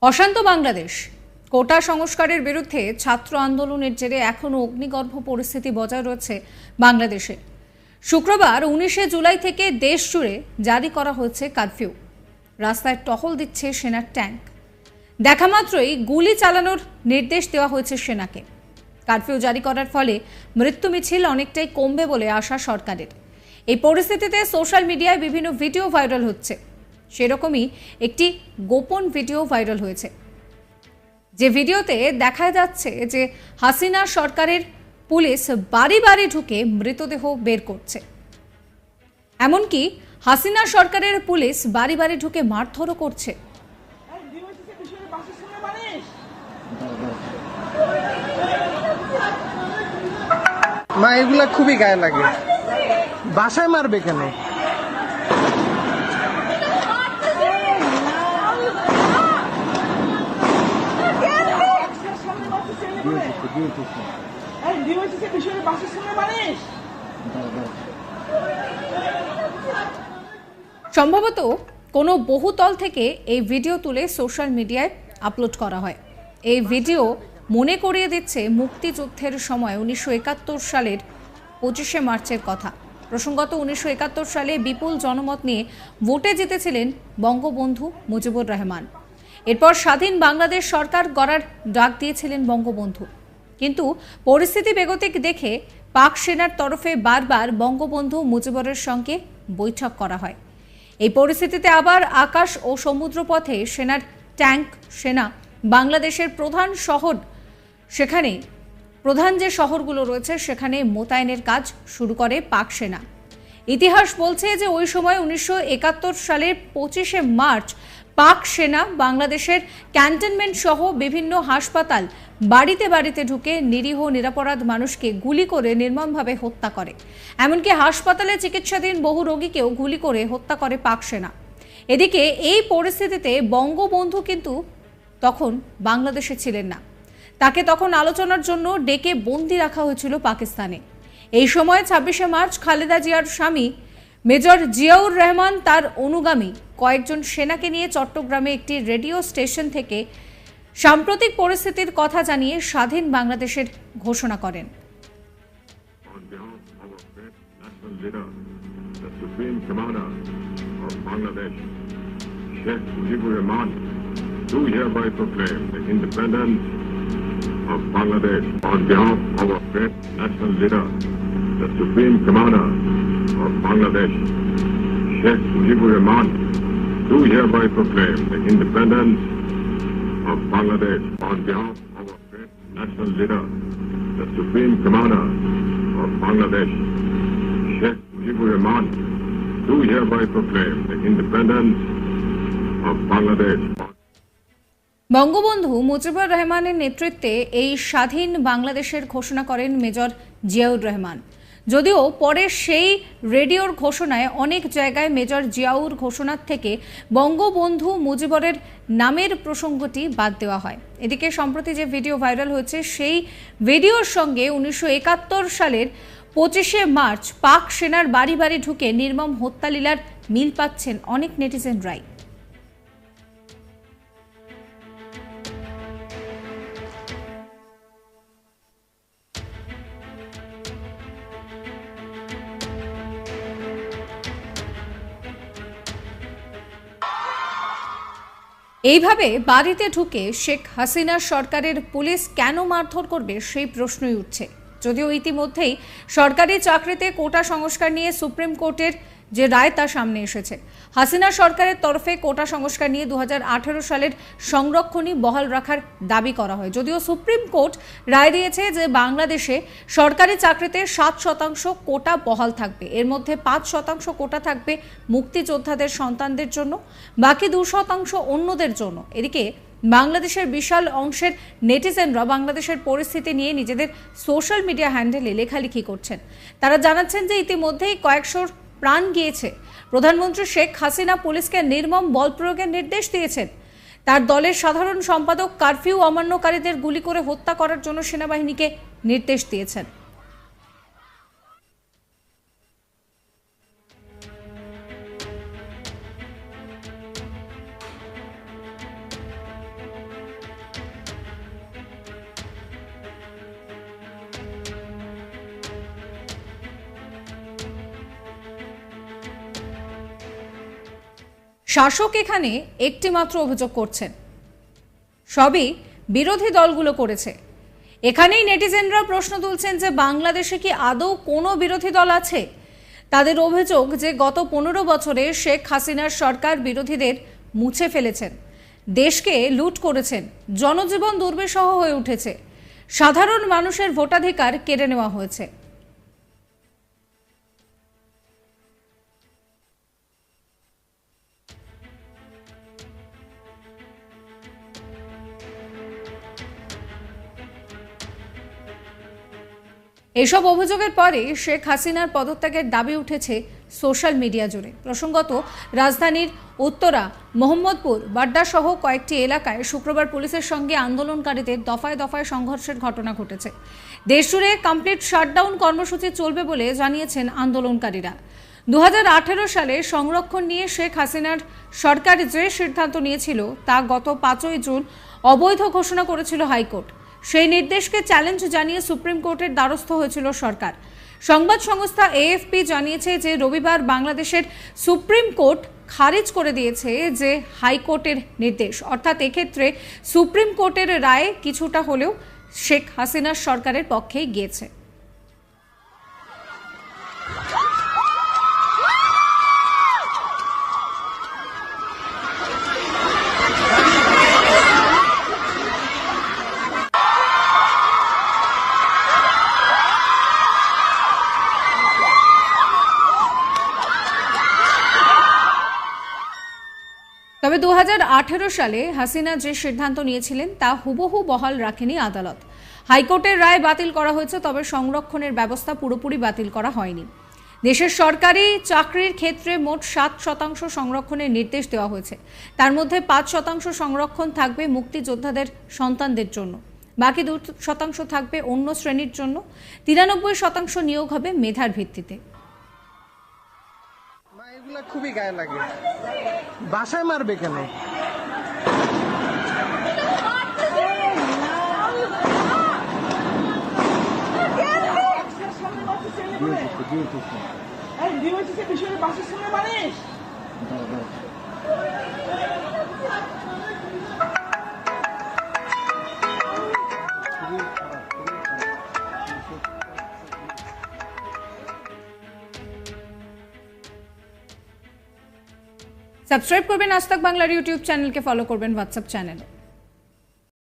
অশান্ত বাংলাদেশ। কোটা সংস্কারের বিরুদ্ধে ছাত্র আন্দোলনের জেরে এখনও অগ্নিগর্ভ পরিস্থিতি বজায় রয়েছে বাংলাদেশে। শুক্রবার 19শে জুলাই থেকে দেশ জুড়ে জারি করা হয়েছে কারফিউ। রাস্তায় টহল দিচ্ছে সেনার ট্যাঙ্ক। দেখা মাত্রই গুলি চালানোর নির্দেশ দেওয়া হয়েছে সেনাকে। কারফিউ জারি করার ফলে মৃত্যু মিছিল অনেকটাই কমবে বলে আশা সরকারের। এই পরিস্থিতিতে সোশ্যাল মিডিয়ায় বিভিন্ন ভিডিও ভাইরাল হচ্ছে। সেরকমই একটি গোপন ভিডিও ভাইরাল হয়েছে, যে ভিডিওতে দেখা যাচ্ছে যে হাসিনা সরকারের পুলিশ বাড়ি বাড়ি ঢুকে মৃতদেহ বের করছে। এমনকি হাসিনা সরকারের পুলিশ বাড়ি বাড়ি ঢুকে মারধরও করছে। মা, এগুলা খুবই গায়ে লাগে। বাসায় মারবে কেন? সম্ভবত কোনো বহুতল থেকে এই ভিডিও তুলে সোশ্যাল মিডিয়ায় আপলোড করা হয়। এই ভিডিও মনে করিয়ে দিচ্ছে মুক্তিযুদ্ধের সময় 1971 সালের 25শে মার্চের কথা। প্রসঙ্গত 1971 সালে বিপুল জনমত নিয়ে ভোটে জিতেছিলেন বঙ্গবন্ধু মুজিবুর রহমান। এরপর স্বাধীন বাংলাদেশ সরকার গড়ার ডাক দিয়েছিলেন বঙ্গবন্ধু। কিন্তু পরিস্থিতি বেগতিক দেখে পাক সেনার তরফে বারবার বঙ্গবন্ধু মুজিবুরের সঙ্গে বৈঠক করা হয়। এই পরিস্থিতিতে আবার আকাশ ও সমুদ্রপথে সেনার ট্যাঙ্ক, সেনা বাংলাদেশের প্রধান শহর, সেখানে প্রধান যে শহরগুলো রয়েছে সেখানে মোতায়েনের কাজ শুরু করে পাক সেনা। ইতিহাস বলছে যে ওই সময় 1971 সালের 25শে মার্চ পাক সেনা বাংলাদেশের ক্যান্টনমেন্ট সহ বিভিন্ন হাসপাতাল বাড়িতে বাড়িতে ঢুকে নিরীহ নিরপরাধ মানুষকে গুলি করে নির্মমভাবে হত্যা করে। এমনকি হাসপাতালে চিকিৎসাধীন বহু রোগীকেও গুলি করে হত্যা করে পাক সেনা। এদিকে এই পরিস্থিতিতে বঙ্গবন্ধু কিন্তু তখন বাংলাদেশে ছিলেন না। তাকে তখন আলোচনার জন্য ডেকে বন্দি রাখা হয়েছিল পাকিস্তানে। এই সময় 26শে মার্চ খালেদা জিয়ার স্বামী মেজর জিয়াউর রহমান তার অনুগামী কয়েকজন সেনাকে নিয়ে চট্টগ্রামে একটি রেডিও স্টেশন থেকে সাম্প্রতিক পরিস্থিতির কথা জানিয়ে স্বাধীন বাংলাদেশের ঘোষণা করেন। Do hereby proclaim the independence of Bangladesh on behalf of our great national leader, the Supreme Commander of Bangladesh, Sheikh Mujibur Rahman. Do hereby proclaim the independence of Bangladesh on behalf of our great national leader, the Supreme Commander of Bangladesh, Sheikh Mujibur Rahman. Do hereby proclaim the independence of Bangladesh. Bangabandhu Mujibur রহমানের নেতৃত্বে এই স্বাধীন বাংলাদেশের ঘোষণা করেন major Ziaur Rahman. যদিও পরে সেই রেডিওর ঘোষণায় অনেক জায়গায় মেজর জিয়াউর ঘোষণার থেকে বঙ্গবন্ধু মুজিবুরের নামের প্রসঙ্গটি বাদ দেওয়া হয়। এদিকে সম্প্রতি যে ভিডিও ভাইরাল হয়েছে সেই ভিডিওর সঙ্গে 1971 সালের 25শে মার্চ পাক সেনার বাড়ি বাড়ি ঢুকে নির্মম হত্যালীলার মিল পাচ্ছেন অনেক নেটিজেনরাই। এইভাবে বাড়িতে ঢুকে শেখ হাসিনা সরকারের পুলিশ কেন মারধর করবে সেই প্রশ্নই উঠছে। যদিও ইতিমধ্যেই সরকারি চাকরিতে কোটা সংস্কার নিয়ে সুপ্রিম কোর্টের যে রায় তা সামনে এসেছে। হাসিনা সরকারের তরফে কোটা সংস্কার নিয়ে 2018 সালের সংরক্ষণই বহাল রাখার দাবি করা হয়। যদিও সুপ্রিম কোর্ট রায় দিয়েছে যে বাংলাদেশে সরকারি চাকরিতে 7% কোটা বহাল থাকবে। এর মধ্যে 5% কোটা থাকবে মুক্তিযোদ্ধাদের সন্তানদের জন্য, বাকি 2% অন্যদের জন্য। এদিকে বাংলাদেশের বিশাল অংশের নেটিজেনরা বাংলাদেশের পরিস্থিতি নিয়ে নিজেদের সোশ্যাল মিডিয়া হ্যান্ডেলে লেখালেখি করছেন। তারা জানাচ্ছেন যে ইতিমধ্যেই কয়েকশোর প্রাণ গিয়েছে। প্রধানমন্ত্রী শেখ হাসিনা পুলিশকে নির্মম বল প্রয়োগের নির্দেশ দিয়েছেন। তার দলের সাধারণ সম্পাদক কারফিউ অমান্যকারীদের গুলি করে হত্যা করার জন্য সেনাবাহিনীকে নির্দেশ দিয়েছেন। শাসক এখানে একটি মাত্র অভিযোগ করছেন, সবই বিরোধী দলগুলো করেছে। এখানেই নেটিজেনরা প্রশ্ন তুলছেন যে বাংলাদেশে কি আদৌ কোনো বিরোধী দল আছে? তাদের অভিযোগ যে গত 15 বছরে শেখ হাসিনার সরকার বিরোধীদের মুছে ফেলেছেন, দেশকে লুট করেছেন, জনজীবন দুর্বিষহ হয়ে উঠেছে, সাধারণ মানুষের ভোটাধিকার কেড়ে নেওয়া হয়েছে। এসব অভিযোগের পরে শেখ হাসিনার পদত্যাগের দাবি উঠেছে সোশ্যাল মিডিয়া জুড়ে। প্রসঙ্গত, রাজধানীর উত্তরা, মোহাম্মদপুর, বাড্ডা সহ কয়েকটি এলাকায় শুক্রবার পুলিশের সঙ্গে আন্দোলনকারীদের দফায় দফায় সংঘর্ষের ঘটনা ঘটেছে। দেশজুড়ে কমপ্লিট শাটডাউন কর্মসূচি চলবে বলে জানিয়েছেন আন্দোলনকারীরা। 2018 সালে সংরক্ষণ নিয়ে শেখ হাসিনার সরকার যে সিদ্ধান্ত নিয়েছিল তা গত 5ই জুন অবৈধ ঘোষণা করেছিল হাইকোর্ট। সেই নির্দেশকে চ্যালেঞ্জ জানিয়ে সুপ্রিম কোর্টের দ্বারস্থ হয়েছিল সরকার। সংবাদ সংস্থা এএফপি জানিয়েছে যে রবিবার বাংলাদেশের সুপ্রিম কোর্ট খারিজ করে দিয়েছে যে হাইকোর্টের নির্দেশ, অর্থাৎ এক্ষেত্রে সুপ্রিম কোর্টের রায় কিছুটা হলেও শেখ হাসিনার সরকারের পক্ষেই গিয়েছে। তবে 2018 সালে হাসিনা যে সিদ্ধান্ত নিয়েছিলেন তা হুবহু বহাল রাখেনি আদালত। হাইকোর্টের রায় বাতিল করা হয়েছে, তবে সংরক্ষণের ব্যবস্থা পুরোপুরি বাতিল করা হয়নি। দেশের সরকারি চাকরির ক্ষেত্রে মোট 7% সংরক্ষণের নির্দেশ দেওয়া হয়েছে। তার মধ্যে 5% সংরক্ষণ থাকবে মুক্তিযোদ্ধাদের সন্তানদের জন্য, বাকি 2% থাকবে অন্য শ্রেণীর জন্য। 93% নিয়োগ হবে মেধার ভিত্তিতে। এগুলা খুবই গায়ে লাগে, বাসায় মারবে কেন? সাবস্ক্রাইব করবেন আজ তাক বাংলার ইউটিউব চ্যানেলকে, ফলো করবেন হোয়াটসঅ্যাপ চ্যানেলে।